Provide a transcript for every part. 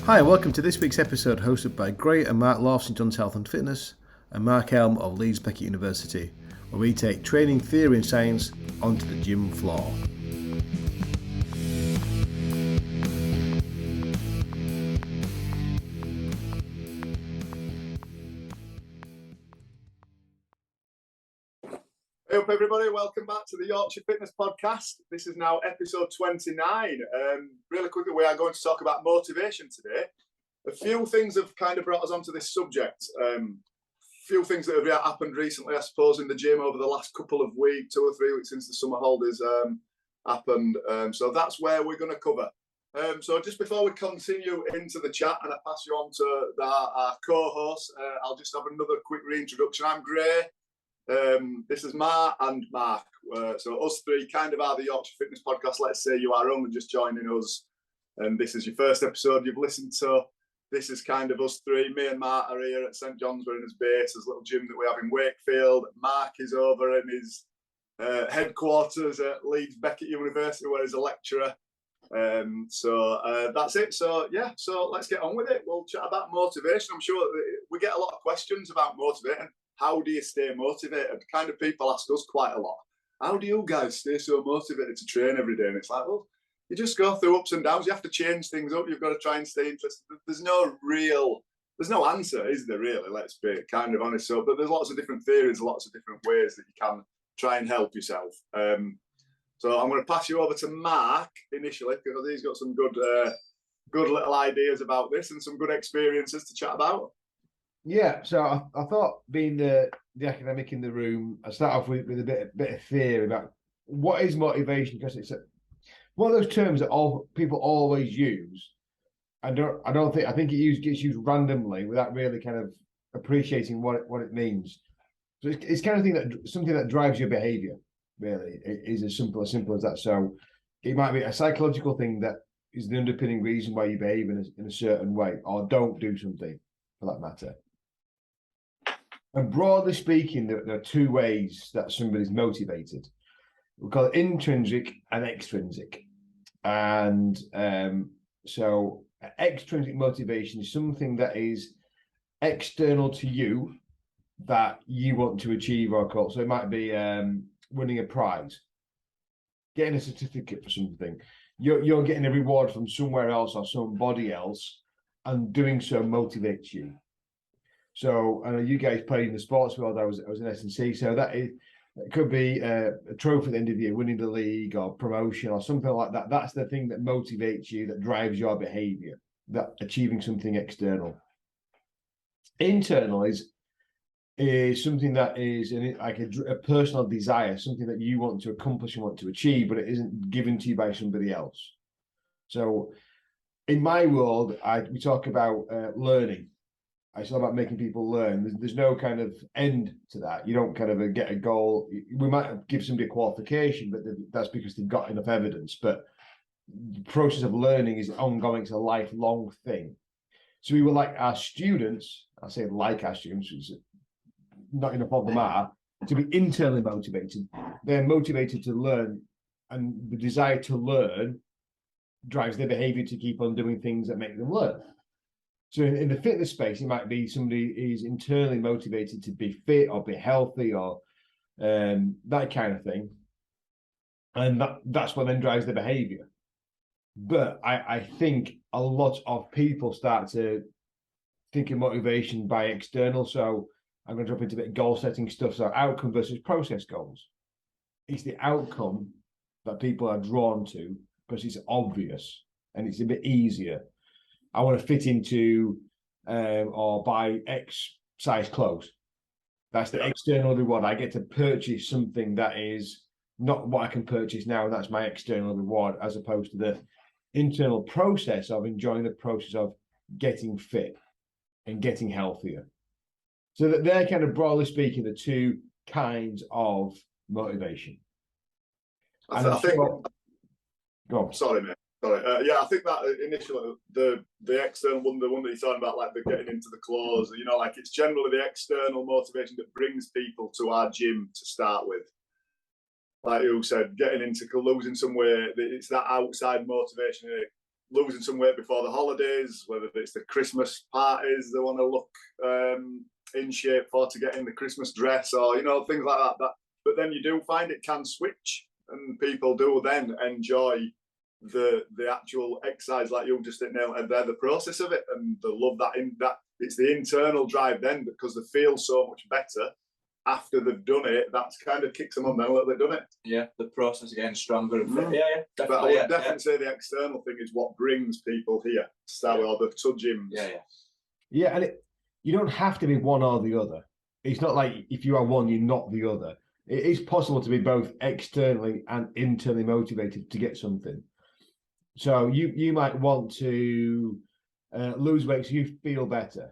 Hi, and welcome to this week's episode hosted by Gray and Mark Law of St John's Health and Fitness and Mark Elm of Leeds Beckett University, where we take training theory and science onto the gym floor. Hey up everybody, welcome back to the Yorkshire Fitness Podcast. This is now episode 29. Really quickly, we are going to talk about motivation today. A few things have kind of brought us onto this subject. Few things that have happened recently, I suppose, in the gym over the last couple of weeks, 2 or 3 weeks since the summer holidays happened. So that's where we're going to cover. So just before we continue into the chat and I pass you on to our co-host, I'll just have another quick reintroduction. I'm Gray. This is Mark and Mark. So us three kind of are the Yorkshire Fitness Podcast. Let's say you are only just joining us and this is your first episode you've listened to. This is kind of us three. Me and Mark are here at St John's. We're in his base, his little gym that we have in Wakefield. Mark is over in his headquarters at Leeds Beckett University where he's a lecturer. So that's it. So yeah, so let's get on with it. We'll chat about motivation. I'm sure we get a lot of questions about motivating. How do you stay motivated? Kind of people ask us quite a lot. How do you guys stay so motivated to train every day? And it's like, well, you just go through ups and downs. You have to change things up. You've got to try and stay interested. There's no answer, is there really? Let's be kind of honest. So, but there's lots of different theories, lots of different ways that you can try and help yourself. So I'm going to pass you over to Mark initially because he's got some good little ideas about this and some good experiences to chat about. Yeah, so I thought being the academic in the room, I start off with a bit of theory about what is motivation, because it's one of those terms that all people always use. I think it gets used randomly without really kind of appreciating what it means. So it's kind of thing that something that drives your behavior. Really, it is as simple as that. So it might be a psychological thing that is the underpinning reason why you behave in a certain way or don't do something, for that matter. And broadly speaking, there are 2 ways that somebody's motivated. We call it intrinsic and extrinsic. And so extrinsic motivation is something that is external to you that you want to achieve or call. So it might be winning a prize, getting a certificate for something. You're getting a reward from somewhere else or somebody else, and doing so motivates you. So I know you guys played in the sports world. I was in S&C, so it could be a trophy at the end of the year, winning the league or promotion or something like that. That's the thing that motivates you, that drives your behavior, that achieving something external. Internal is something that is like a personal desire, something that you want to accomplish and want to achieve, but it isn't given to you by somebody else. So in my world, we talk about learning. I talk about making people learn. There's no kind of end to that. You don't kind of get a goal. We might give somebody a qualification, but that's because they've got enough evidence. But the process of learning is ongoing. It's a lifelong thing. So we would like our students, I say like our students, not enough of them are, to be internally motivated. They're motivated to learn, and the desire to learn drives their behavior to keep on doing things that make them learn. So in the fitness space, it might be somebody is internally motivated to be fit or be healthy or that kind of thing. And that's what then drives their behavior. But I think a lot of people start to think of motivation by external. So I'm going to drop into a bit of goal setting stuff. So outcome versus process goals. It's the outcome that people are drawn to because it's obvious and it's a bit easier. I want to fit into or buy X size clothes. That's the external reward. I get to purchase something that is not what I can purchase now. And that's my external reward, as opposed to the internal process of enjoying the process of getting fit and getting healthier. So that they're kind of, broadly speaking, the 2 kinds of motivation. I think. Go on. Sorry, mate. Sorry. Yeah, I think that initially the external one, the one that you're talking about, like the getting into the clothes, like it's generally the external motivation that brings people to our gym to start with. Like you said, getting into losing some weight, it's that outside motivation. losing some weight before the holidays, whether it's the Christmas parties they want to look in shape for to get in the Christmas dress, or things like that. But then you do find it can switch, and people do then enjoy the actual exercise, like you just nailed it there, the process of it, and they love that it's the internal drive then, because they feel so much better after they've done it. That's kind of kicks them on then a little bit, doesn't it? Yeah, the process again stronger and fit. Yeah, definitely. But I would definitely say the external thing is what brings people here, or the gyms. Yeah, and you don't have to be one or the other. It's not like if you are one, you're not the other. It is possible to be both externally and internally motivated to get something. So you might want to lose weight so you feel better.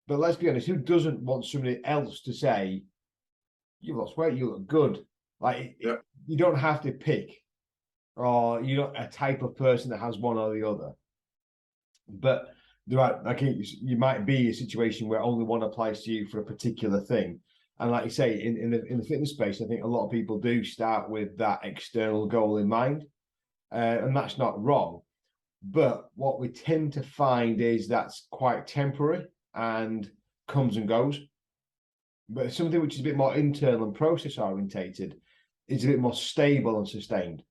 But let's be honest, who doesn't want somebody else to say, you've lost weight, you look good? Like, you don't have to pick, or you're not a type of person that has one or the other. But you might be a situation where only one applies to you for a particular thing. And like you say, in the fitness space, I think a lot of people do start with that external goal in mind. And that's not wrong. But what we tend to find is that's quite temporary and comes and goes. But something which is a bit more internal and process orientated is a bit more stable and sustained.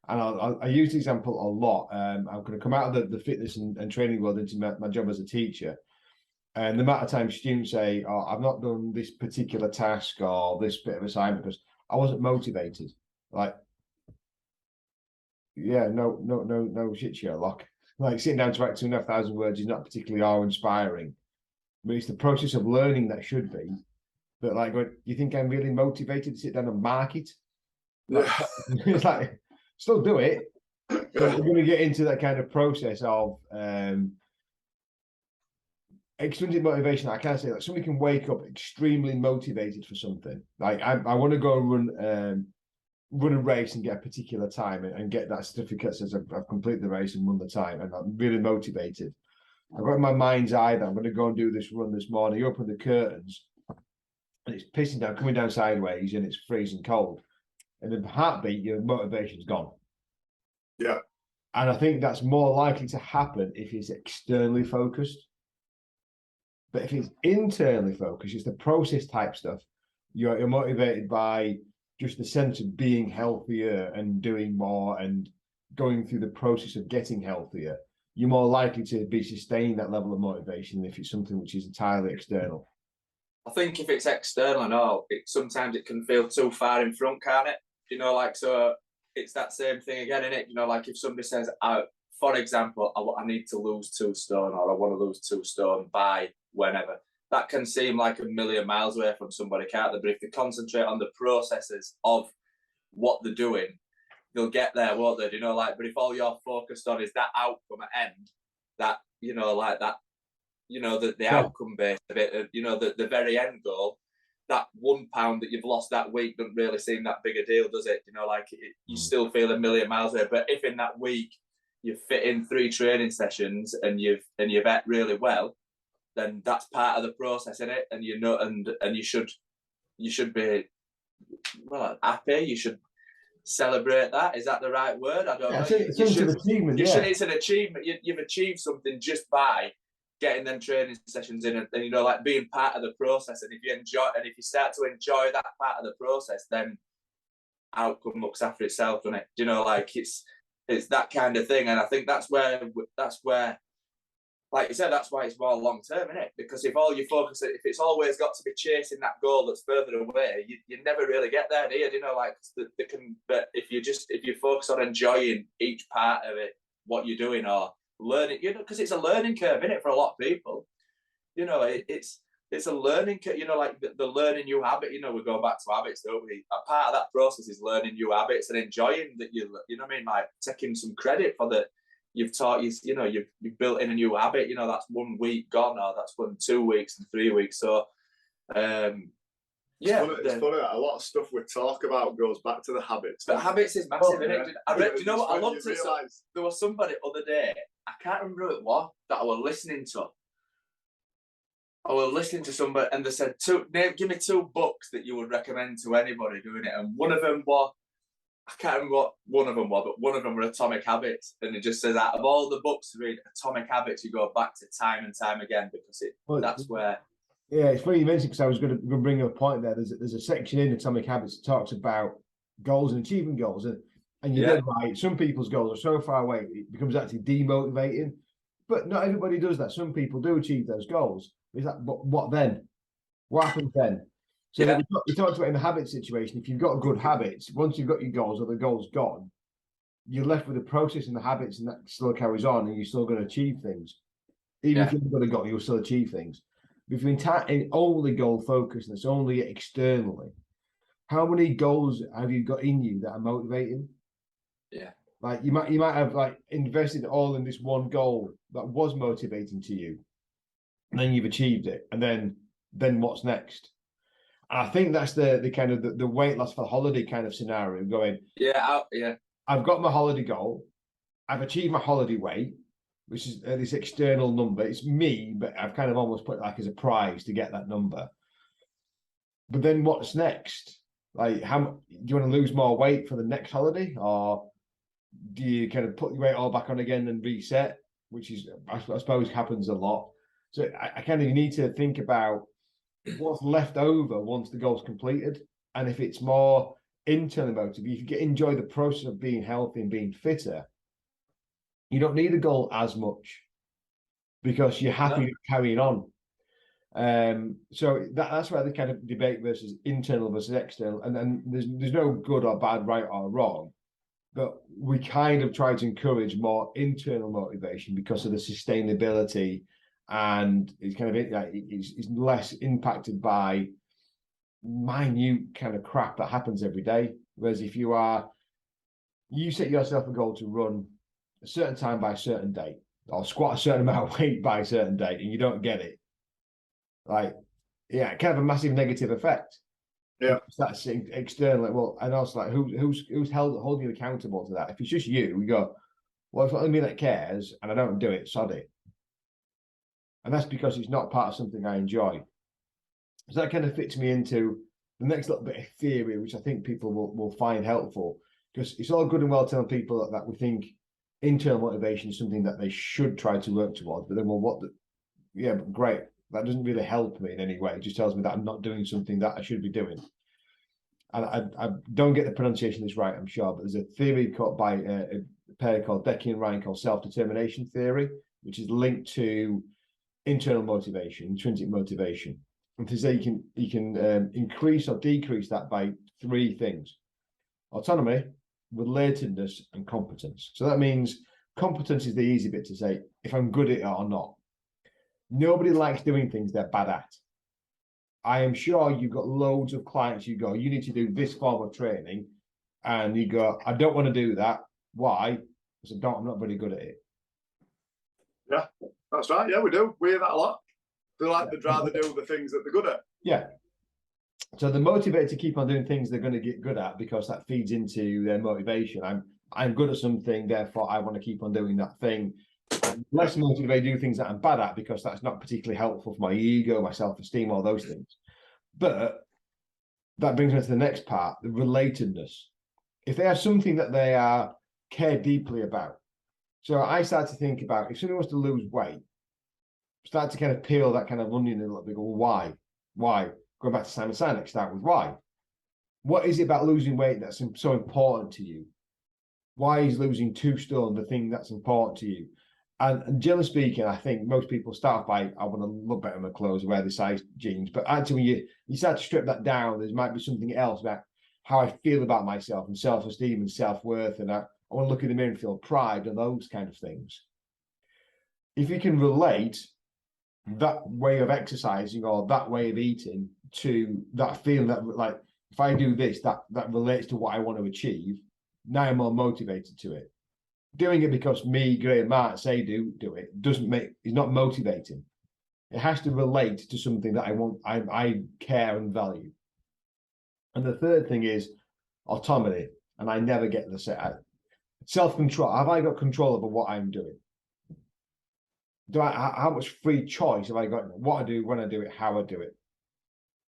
And I use the example a lot. I'm going to come out of the fitness and training world into my job as a teacher. And the amount of time students say, "Oh, I've not done this particular task or this bit of assignment because I wasn't motivated." Like, yeah, no shit, Sherlock. Like, sitting down to write 2,500 words is not particularly awe-inspiring, but it's the process of learning that should be. But like, you think I'm really motivated to sit down and mark it? Like, it's like, still do it. But we're going to get into that kind of process of extrinsic motivation. I can't say that somebody can wake up extremely motivated for something. Like, I want to go run a race and get a particular time and get that certificate that says I've completed the race and run the time, and I'm really motivated. I've got in my mind's eye that I'm going to go and do this run this morning. You open the curtains and it's pissing down, coming down sideways, and it's freezing cold. And in a heartbeat, your motivation's gone. Yeah. And I think that's more likely to happen if it's externally focused. But if it's internally focused, it's the process type stuff. You're motivated by just the sense of being healthier and doing more and going through the process of getting healthier. You're more likely to be sustaining that level of motivation if it's something which is entirely external. I think if it's external and all, sometimes it can feel too far in front, can't it? So it's that same thing again, isn't it? Like if somebody says, for example, I need to lose 2 stone, or I want to lose 2 stone by whenever. That can seem like a million miles away from somebody, can't they? But if they concentrate on the processes of what they're doing, they'll get there, won't they? But if all you're focused on is that outcome at end, that, the outcome based of it, the very end goal, that 1 pound that you've lost that week doesn't really seem that big a deal, does it? You still feel a million miles away. But if in that week you fit in 3 training sessions and you've ate really well, then that's part of the process, isn't it? And and you should be happy. You should celebrate that. Is that the right word? I don't know. It's an achievement. It's an achievement. You've achieved something just by getting them training sessions in, and being part of the process. And if you start to enjoy that part of the process, then outcome looks after itself, doesn't it? It's that kind of thing. And I think that's where. Like you said, that's why it's more long term, isn't it? Because if all you focus, if it's always got to be chasing that goal that's further away, you never really get there, do you? But if you focus on enjoying each part of it, what you're doing or learning, because it's a learning curve, isn't it, for a lot of people? It's a learning curve. The learning new habit. We go back to habits, don't we? A part of that process is learning new habits and enjoying that. Like taking some credit for the. You've taught you've built in a new habit. That's 1 week gone, or that's 2 weeks and 3 weeks. So, it's funny that a lot of stuff we talk about goes back to the habits. But habits is massive, isn't it? Do you know what I loved it? There was somebody the other day. I can't remember who it was that I was listening to. I was listening to somebody, and they said, give me 2 books that you would recommend to anybody doing it. And one of them was I can't remember what one of them was, but one of them were Atomic Habits, and it just says out of all the books to read, Atomic Habits, you go back to time and time again because that's where. Yeah, it's funny you mentioned, because I was going to bring up a point there. There's a section in Atomic Habits that talks about goals and achieving goals, and you're dead right. Some people's goals are so far away it becomes actually demotivating. But not everybody does that. Some people do achieve those goals. Is that but what then? What happens then? So we talked about in the habit situation. If you've got good habits, once you've got your goals or the goal's gone, you're left with the process and the habits, and that still carries on, and you're still going to achieve things. Even if you've got a goal, you'll still achieve things. If you're only goal focused and it's only externally, how many goals have you got in you that are motivating? Yeah. Like you might have like invested all in this one goal that was motivating to you, and then you've achieved it, and then what's next? And I think that's the kind of the weight loss for holiday kind of scenario. Going, I've got my holiday goal, I've achieved my holiday weight, which is this external number. It's me, but I've kind of almost put it like as a prize to get that number. But then what's next? Like, how do you want to lose more weight for the next holiday, or do you kind of put your weight all back on again and reset, which is, I suppose, happens a lot. So I kind of need to think about what's left over once the goal's completed. And if it's more internally motivated, if you enjoy the process of being healthy and being fitter, you don't need a goal as much because you're happy carrying on. So that's where the kind of debate versus internal versus external, and there's no good or bad, right or wrong, but we kind of try to encourage more internal motivation because of the sustainability, and it's kind of it's less impacted by minute kind of crap that happens every day. Whereas if you set yourself a goal to run a certain time by a certain date, or squat a certain amount of weight by a certain date, and you don't get it, like, it can have a massive negative effect. Yeah, that's externally. Well, and also like who's holding you accountable to that? If it's just you go, well, it's only me that cares, and I don't do it, sod it. And that's because it's not part of something I enjoy. So that kind of fits me into the next little bit of theory, which I think people will find helpful, because it's all good and well telling people that we think internal motivation is something that they should try to work towards, but then, well, but great. That doesn't really help me in any way. It just tells me that I'm not doing something that I should be doing. And I don't get the pronunciation of this right, I'm sure, but there's a theory called by a pair called Becky and Ryan called self-determination theory, which is linked to internal motivation, intrinsic motivation. And to say you can increase or decrease that by three things: autonomy, relatedness, and competence. So that means competence is the easy bit to say, if I'm good at it or not. Nobody likes doing things they're bad at. I am sure you've got loads of clients you need to do this form of training, and you go, I don't want to do that. Why? I said, I'm not very good at it. Yeah, that's right. Yeah, we do. We hear that a lot. They'd rather do the things that they're good at. Yeah. So they're motivated to keep on doing things they're going to get good at because that feeds into their motivation. I'm good at something, therefore I want to keep on doing that thing. I'm less motivated to do things that I'm bad at because that's not particularly helpful for my ego, my self-esteem, all those things. But that brings me to the next part, the relatedness. If they have something that they care deeply about. So I start to think about, if someone wants to lose weight, start to kind of peel that kind of onion a little bit. Go, why? Why? Going back to Simon Sinek, start with why. What is it about losing weight that's so important to you? Why is losing 2 stone the thing that's important to you? And generally speaking, I think most people start by, I want to look better in my clothes, wear the size jeans. But actually, when you start to strip that down, there might be something else about how I feel about myself and self-esteem and self-worth. And I want to look in the mirror and feel pride and those kind of things. If you can relate that way of exercising or that way of eating to that feeling that, like, if I do this, that relates to what I want to achieve, now I'm more motivated to it. Doing it because me, Gray, and Matt say do it is not motivating. It has to relate to something that I want, I care and value. And the third thing is autonomy, and I never get the set. Self-control. Have I got control over what I'm doing? How much free choice have I got in what I do, when I do it, how I do it?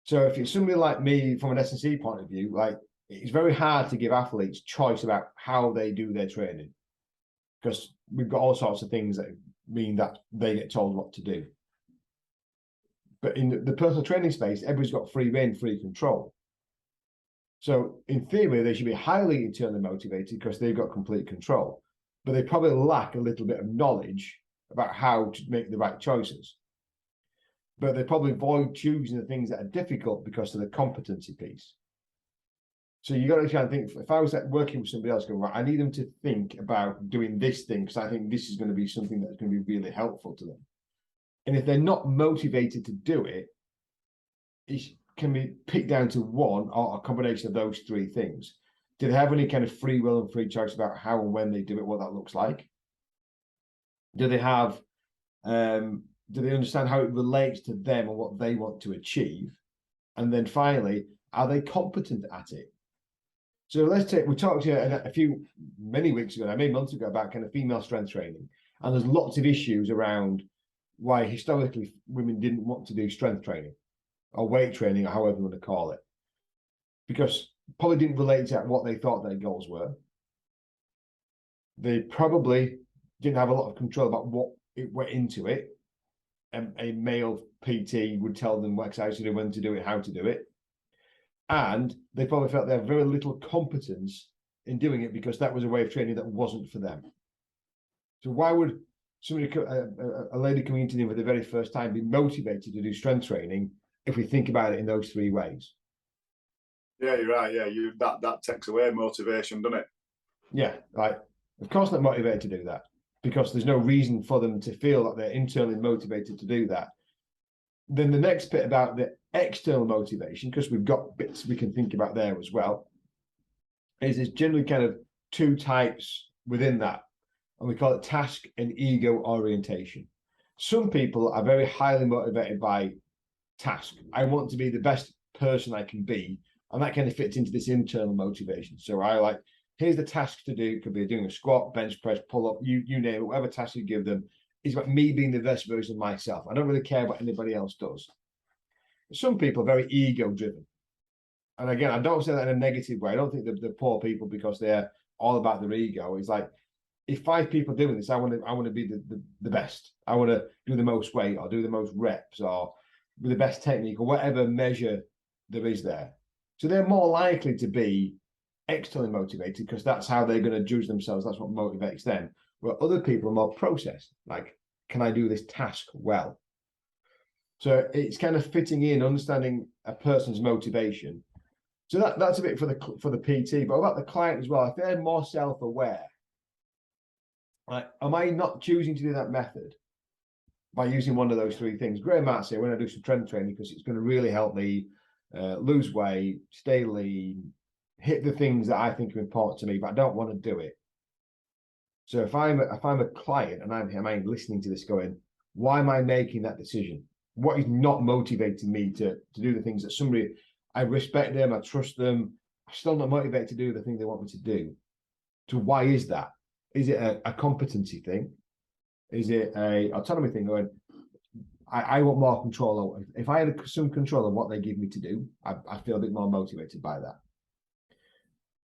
So if it's somebody like me from an S&C point of view, like it's very hard to give athletes choice about how they do their training, because we've got all sorts of things that mean that they get told what to do. But in the personal training space, everybody's got free rein, free control. So in theory, they should be highly internally motivated because they've got complete control, but they probably lack a little bit of knowledge about how to make the right choices. But they probably avoid choosing the things that are difficult because of the competency piece. So you got to kind of think, if I was working with somebody else, going, right, I need them to think about doing this thing because I think this is going to be something that's going to be really helpful to them. And if they're not motivated to do it, it can be picked down to one or a combination of those three things. Do they have any kind of free will and free choice about how and when they do it, what that looks like? Do they have, do they understand how it relates to them and what they want to achieve? And then finally, are they competent at it? So we talked to many weeks ago, many months ago, about kind of female strength training. And there's lots of issues around why historically women didn't want to do strength training or weight training, or however you want to call it, because probably didn't relate to what they thought their goals were. They probably didn't have a lot of control about what it went into it. A male PT would tell them what exercise to do, when to do it, how to do it. And they probably felt they had very little competence in doing it because that was a way of training that wasn't for them. So why would somebody, a lady coming into them for the very first time, be motivated to do strength training if we think about it in those three ways? Yeah, you're right. Yeah, that takes away motivation, doesn't it? Yeah, right. Of course not motivated to do that, because there's no reason for them to feel that they're internally motivated to do that. Then the next bit about the external motivation, because we've got bits we can think about there as well, is there's generally kind of two types within that. And we call it task and ego orientation. Some people are very highly motivated by task. I want to be the best person I can be. And that kind of fits into this internal motivation. So I like, here's the task to do. It could be doing a squat, bench press, pull up, you name it, whatever task you give them. It's about me being the best version of myself. I don't really care what anybody else does. Some people are very ego driven. And again, I don't say that in a negative way. I don't think they're poor people because they're all about their ego. It's like, if 5 people doing this, I want to be the best. I want to do the most weight or do the most reps or with the best technique or whatever measure there is there. So they're more likely to be externally motivated because that's how they're going to judge themselves. That's what motivates them. Where other people are more processed. Like, can I do this task well? So it's kind of fitting in, understanding a person's motivation. So that's a bit for the PT, but about the client as well. If they're more self-aware, like, am I not choosing to do that method by using one of those 3 things? Graham might say, when I do some strength training, because it's going to really help me lose weight, stay lean, hit the things that I think are important to me, but I don't want to do it. So if I'm a client and I'm listening to this going, why am I making that decision? What is not motivating me to do the things that somebody, I respect them, I trust them, I'm still not motivated to do the thing they want me to do. So why is that? Is it a competency thing? Is it a autonomy thing? Going, I want more control. If I had some control of what they give me to do, I feel a bit more motivated by that.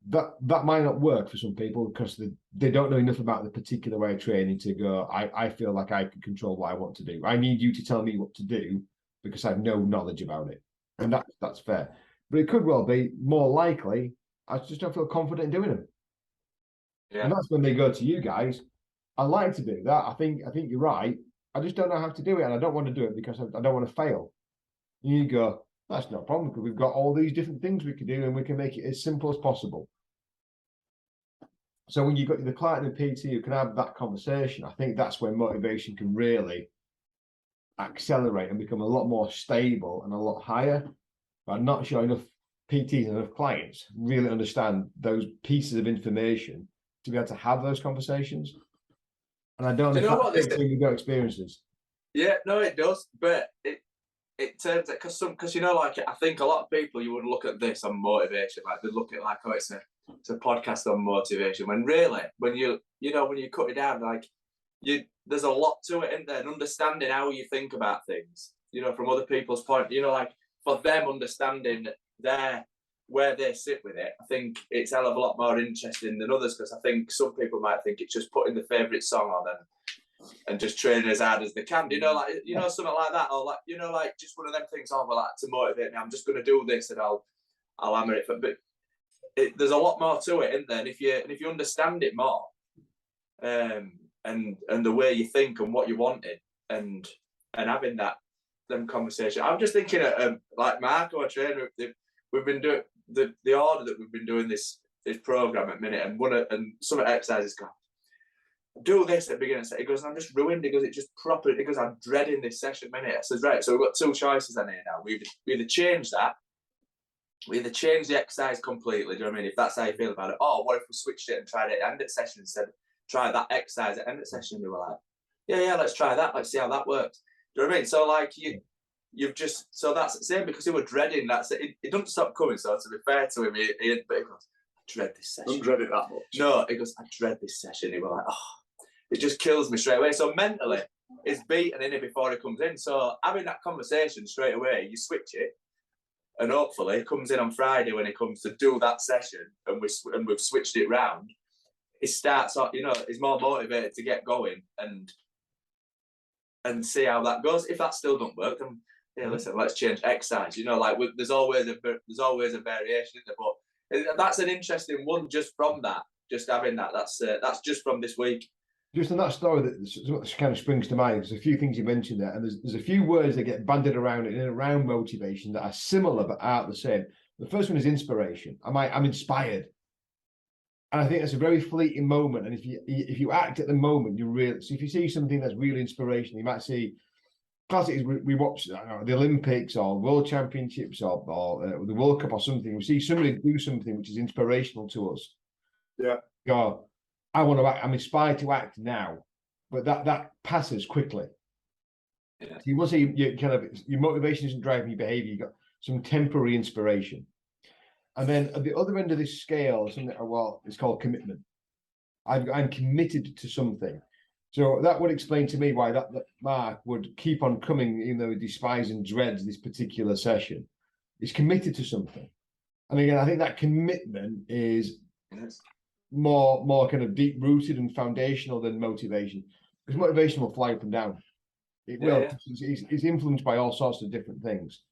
That might not work for some people because they don't know enough about the particular way of training to go, I feel like I can control what I want to do. I need you to tell me what to do because I have no knowledge about it. And that's fair. But it could well be more likely, I just don't feel confident in doing them. Yeah. And that's when they go to you guys. I like to do that. I think you're right. I just don't know how to do it, and I don't want to do it because I don't want to fail. And you go, that's no problem because we've got all these different things we can do, and we can make it as simple as possible. So when you've got the client and the PT who can have that conversation, I think that's when motivation can really accelerate and become a lot more stable and a lot higher. But I'm not sure enough PTs and enough clients really understand those pieces of information to be able to have those conversations. And I don't know if that's you've got experiences. Yeah, no, it does. But it turns out because you know, like, I think a lot of people, you would look at this on motivation, like they look at like, oh, it's a podcast on motivation. When really, when you cut it down, like there's a lot to it, isn't there? And understanding how you think about things, from other people's point, like for them understanding their where they sit with it, I think it's a hell of a lot more interesting than others, because I think some people might think it's just putting the favourite song on and just training as hard as they can. Something like that, or like just one of them things. Oh, well, like, to motivate me, I'm just going to do this and I'll hammer it. But there's a lot more to it, isn't there? And if you understand it more, and the way you think and what you wanted, and having them conversations. I'm just thinking of like Mark, our trainer. We've been doing the order that we've been doing this program at minute, and some exercises go, do this at the beginning. He goes, I'm just ruined. He goes, it just proper. He goes, I'm dreading this session minute. I says, right, so we've got two choices in here now. We either change that, we either change the exercise completely. Do you know what I mean? If that's how you feel about it, or what if we switched it and tried it at end of session instead? Try that exercise at end of session. And we were like, yeah, let's try that. Let's see how that works. Do you know what I mean? So like you've just, so that's the same, because he was dreading that. It doesn't stop coming. So to be fair to him, he goes, I dread this session. Don't dread it that much. No, he goes, I dread this session. He was like, it just kills me straight away. So mentally, it's beaten in it before he comes in. So having that conversation straight away, you switch it, and hopefully he comes in on Friday when he comes to do that session, and we've switched it round. He starts, he's more motivated to get going and see how that goes. If that still don't work, then listen, let's change exercise. There's always a variation in there, but that's an interesting one just from that. Just having that. That's just from this week. Just on that story, that kind of springs to mind. There's a few things you mentioned there, and there's a few words that get bandied around in and around motivation that are similar but aren't the same. The first one is inspiration. I'm inspired, and I think that's a very fleeting moment. And if you act at the moment, you really. So if you see something that's really inspirational, you might see. Classic is we watch the Olympics or World Championships or the World Cup or something. We see somebody do something which is inspirational to us. Yeah. Go. I want to act. I'm inspired to act now, but that passes quickly. Yeah. So you will see your motivation isn't driving your behavior. You got some temporary inspiration, and then at the other end of this scale, something it's called commitment. I'm committed to something, so that would explain to me why that Mark would keep on coming, even though he despises and dreads this particular session. He's committed to something, and again, I think that commitment is. Yes. More kind of deep rooted and foundational than motivation, because motivation will fly up and down. It will. Yeah. It's influenced by all sorts of different things.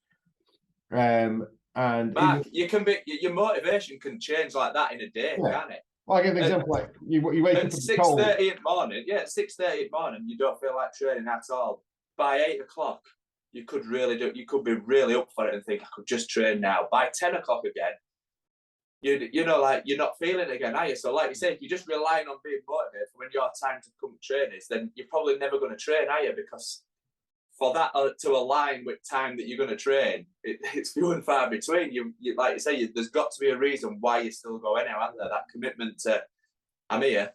And Mark, your motivation can change like that in a day, can't it? Well, I give an example. Like you wake up at 6:30 in the morning. Yeah, 6:30 in the morning. You don't feel like training at all. By 8 o'clock, you could really do. You could be really up for it and think, I could just train now. By 10 o'clock again. You're not feeling it again, are you? So like you say, if you're just relying on being motivated for when your time to come to train is, then you're probably never going to train, are you? Because for that to align with time that you're going to train, it's few and far between. You like you say, there's got to be a reason why you're still going out, hasn't there? That commitment to, I'm here.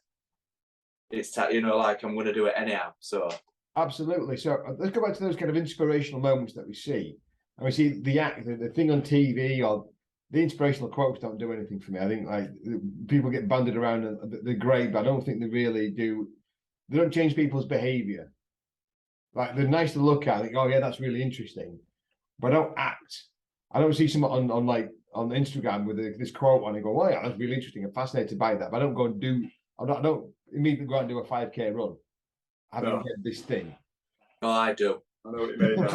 It's I'm going to do it anyhow. So absolutely. So let's go back to those kind of inspirational moments that we see, and we see the thing on TV or. The inspirational quotes don't do anything for me. I think like people get banded around and they're great, but I don't think they really do. They don't change people's behavior. Like they're nice to look at. I think, oh yeah, that's really interesting, but I don't act. I don't see someone on Instagram with this quote on and go, oh yeah, that's really interesting. I'm fascinated by that, but I don't go and do. I don't immediately go out and do a 5K run. I don't get this thing. No, I do. I know what you mean. No,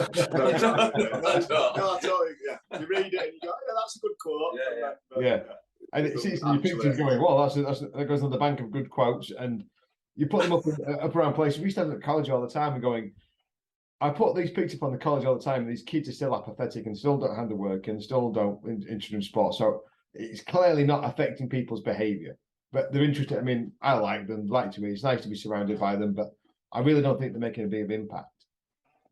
totally. Yeah, you read it and you go, yeah, that's a good quote. Yeah. And it sees your pictures going, well, that goes on the bank of good quotes, and you put them up around places. We stand at college all the time and going, I put these pictures up on the college all the time, and these kids are still apathetic and still don't handle work and still don't interested in sport. So it's clearly not affecting people's behaviour, but they're interested. I mean, I like them, to me. It's nice to be surrounded by them, but I really don't think they're making a big impact.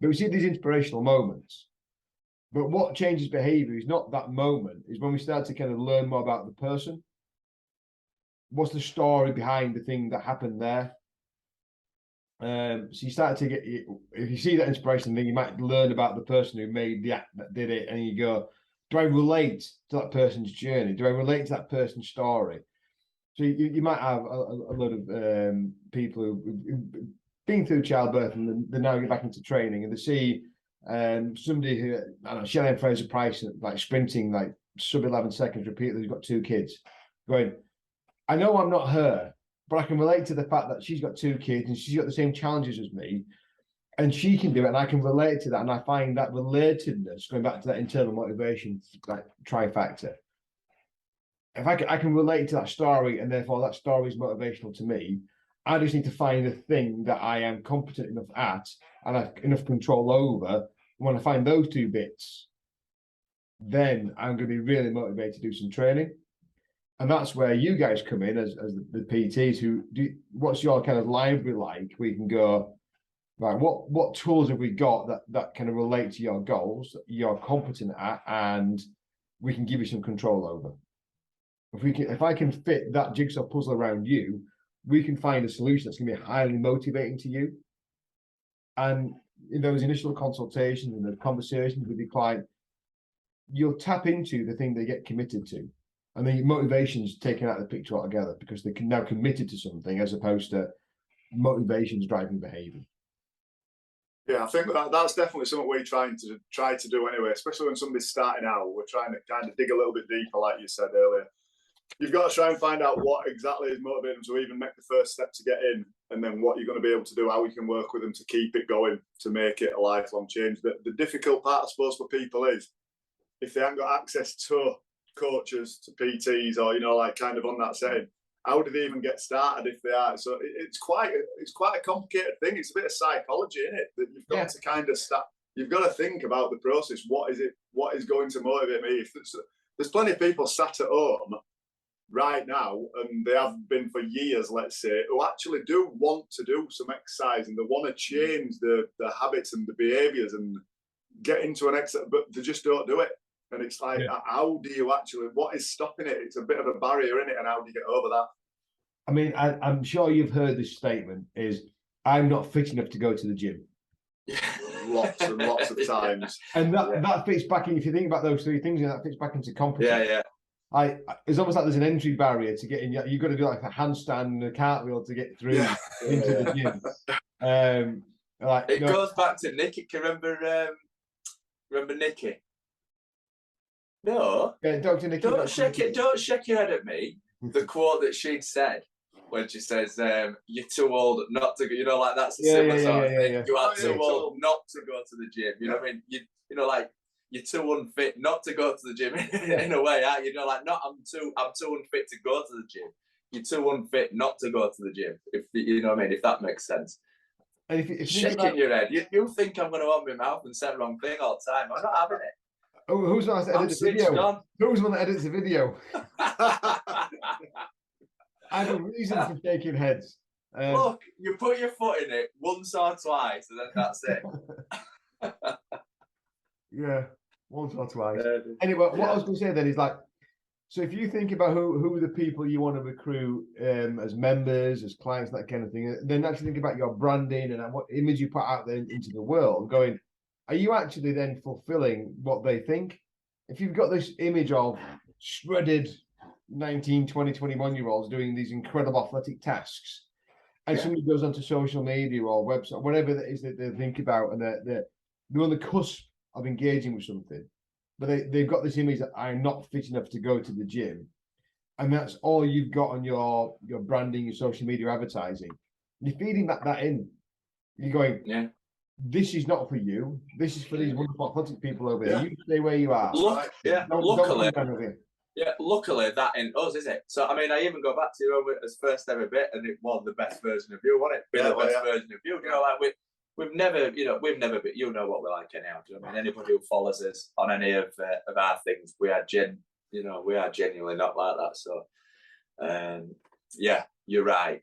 But we see these inspirational moments. But what changes behavior is not that moment, is when we start to kind of learn more about the person. What's the story behind the thing that happened there? So you start to get, if you see that inspiration thing, you might learn about the person who made the act that did it, and you go, do I relate to that person's journey? Do I relate to that person's story? So you might have a lot of people who've been through childbirth and they now get back into training, and they see somebody who, I don't know, Shannon Fraser-Price, like sprinting like sub 11 seconds repeatedly, who's got 2 kids, going, I know I'm not her, but I can relate to the fact that she's got 2 kids and she's got the same challenges as me, and she can do it, and I can relate to that, and I find that relatedness, going back to that internal motivation, like trifactor. If I can relate to that story, and therefore that story is motivational to me, I just need to find the thing that I am competent enough at and have enough control over. When I find those 2 bits, then I'm going to be really motivated to do some training. And that's where you guys come in as the PTs who do. What's your kind of library like? We can go, right, what tools have we got that kind of relate to your goals that you're competent at, and we can give you some control over. If I can fit that jigsaw puzzle around you, we can find a solution that's going to be highly motivating to you. And in those initial consultations and the conversations with your client, you'll tap into the thing they get committed to. And the motivation's taken out of the picture altogether, because they're now committed to something as opposed to motivations driving behavior. Yeah, I think that's definitely something we try to do anyway, especially when somebody's starting out. We're trying to kind of dig a little bit deeper, like you said earlier. You've got to try and find out what exactly is motivating them to even make the first step to get in, and then what you're going to be able to do, how you can work with them to keep it going, to make it a lifelong change. The difficult part, I suppose, for people is if they haven't got access to coaches, to PTs, or, you know, like kind of on that setting, how do they even get started if they are? So it's quite a complicated thing. It's a bit of psychology, isn't it? That you've got to kind of start. You've got to think about the process. What is going to motivate me? If there's plenty of people sat at home right now, and they have been for years, let's say, who actually do want to do some exercise and they want to change the habits and the behaviors and get into an exercise, but they just don't do it. And it's like, how do you actually, what is stopping it? It's a bit of a barrier, isn't it? And how do you get over that? I mean, I'm sure you've heard this statement is, I'm not fit enough to go to the gym. Lots and lots of times. And that fits back in, if you think about those 3 things, that fits back into competence. Yeah. It's almost like there's an entry barrier to get in. You've got to do like a handstand and a cartwheel to get through into the gym. It goes back to Nikki. Can you remember Nikki? No. Yeah, Dr. Nikki. Don't shake your head at me. The quote that she'd said when she says, "You're too old not to go," you know, like that's a similar sort of thing. Yeah. You are too old not to go to the gym. You know what I mean? You know, like, you're too unfit not to go to the gym in a way, aren't you? You know, like, not I'm too unfit to go to the gym. You're too unfit not to go to the gym. If you know what I mean, if that makes sense. And if shaking your head, you think I'm going to open my mouth and say the wrong thing all the time. I'm not having it. Oh, who's the one that edits the video? Who's the one that edits the video? I have a reason for shaking heads. Look, you put your foot in it once or twice, and then that's it. Yeah, once or twice. Anyway, what I was going to say then is, like, so if you think about who the people you want to recruit as members, as clients, that kind of thing, then actually think about your branding and what image you put out there into the world, going, are you actually then fulfilling what they think? If you've got this image of shredded 19, 20, 21-year-olds doing these incredible athletic tasks, and somebody goes onto social media or website, whatever it is that they think about, and they're on the cusp of engaging with something, but they've got this image that I'm not fit enough to go to the gym, and that's all you've got on your branding, your social media advertising. You're feeding that in. You're going, this is not for you. This is for these wonderful athletic people over there. You stay where you are. Luckily that in us, is it? So I mean, I even go back to your as first ever bit, and it was the best version of you, wasn't it? The best version of you. You know, like we've never been, you know what we're like anyhow. Do you know what I mean? Anybody who follows us on any of our things, we are genuinely not like that. So, you're right.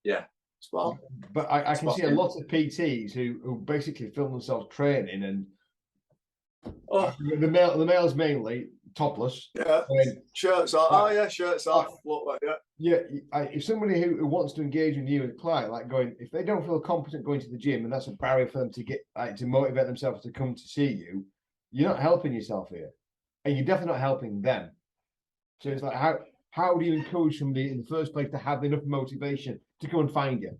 Yeah. Well, but I can see a lot of PTs who basically film themselves training, and the males mainly topless. Yeah, shirts off. Shirts off. Look like that. Yeah, if somebody who wants to engage with you as a client, like going, if they don't feel competent going to the gym, and that's a barrier for them to get to motivate themselves to come to see you, you're not helping yourself here, and you're definitely not helping them. So it's like, how do you encourage somebody in the first place to have enough motivation to go and find you?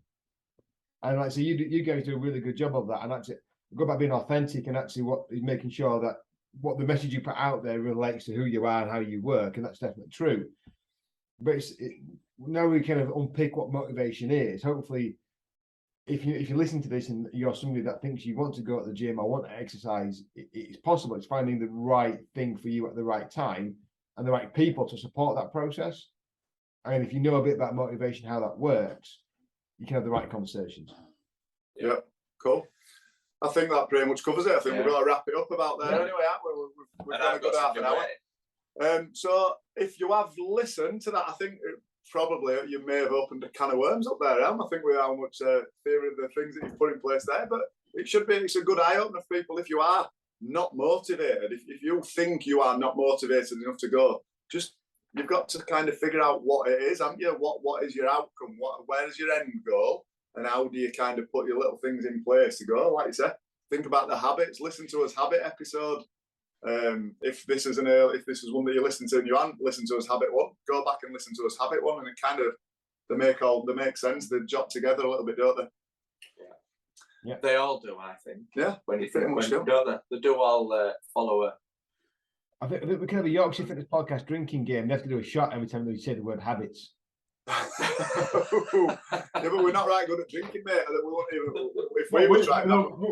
And like, so you guys do a really good job of that, and actually go about being authentic and actually making sure that what the message you put out there relates to who you are and how you work, and that's definitely true. But now we kind of unpick what motivation is. Hopefully, if you listen to this and you're somebody that thinks you want to go to the gym, I want to exercise, it's possible. It's finding the right thing for you at the right time and the right people to support that process. And if you know a bit about motivation, how that works, you can have the right conversations. Yeah, cool. I think that pretty much covers it. I think we've got to wrap it up about there anyway, aren't we? We've got a good half an hour. So if you have listened to that, I think probably you may have opened a can of worms up there, Elm. I think with how much theory of the things that you've put in place there, but it's a good eye opener for people. If you are not motivated, if you think you are not motivated enough to go, you've got to kind of figure out what it is, haven't you? What is your outcome? Where is your end goal? And how do you kind of put your little things in place to go? Like you said, think about the habits. Listen to us habit episode. If this is one that you listen to and you haven't listened to us habit one, go back and listen to us habit one, and it kind of they make sense. They jot together a little bit, don't they? Yeah. They all do, I think. Yeah, when you think, they do all follow a. I think we can have a Yorkshire Fitness Podcast drinking game. They have to do a shot every time they say the word habits. Yeah, but we're not right good at drinking, mate. We won't even. If we were trying,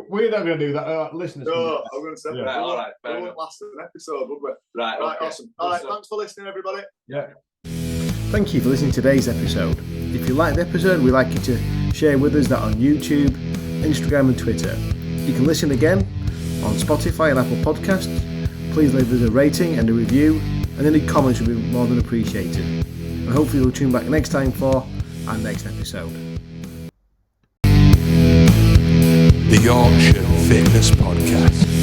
we're not going to do that. Listeners, no, I'm going to say, right, all right, we won't last an episode, would we? Right, okay. Awesome. All right, thanks for listening, everybody. Yeah. Thank you for listening to today's episode. If you liked the episode, we'd like you to share with us that on YouTube, Instagram and Twitter. You can listen again on Spotify and Apple Podcasts. Please leave us a rating and a review, and any comments would be more than appreciated. And hopefully you'll tune back next time for our next episode. The Yorkshire Fitness Podcast.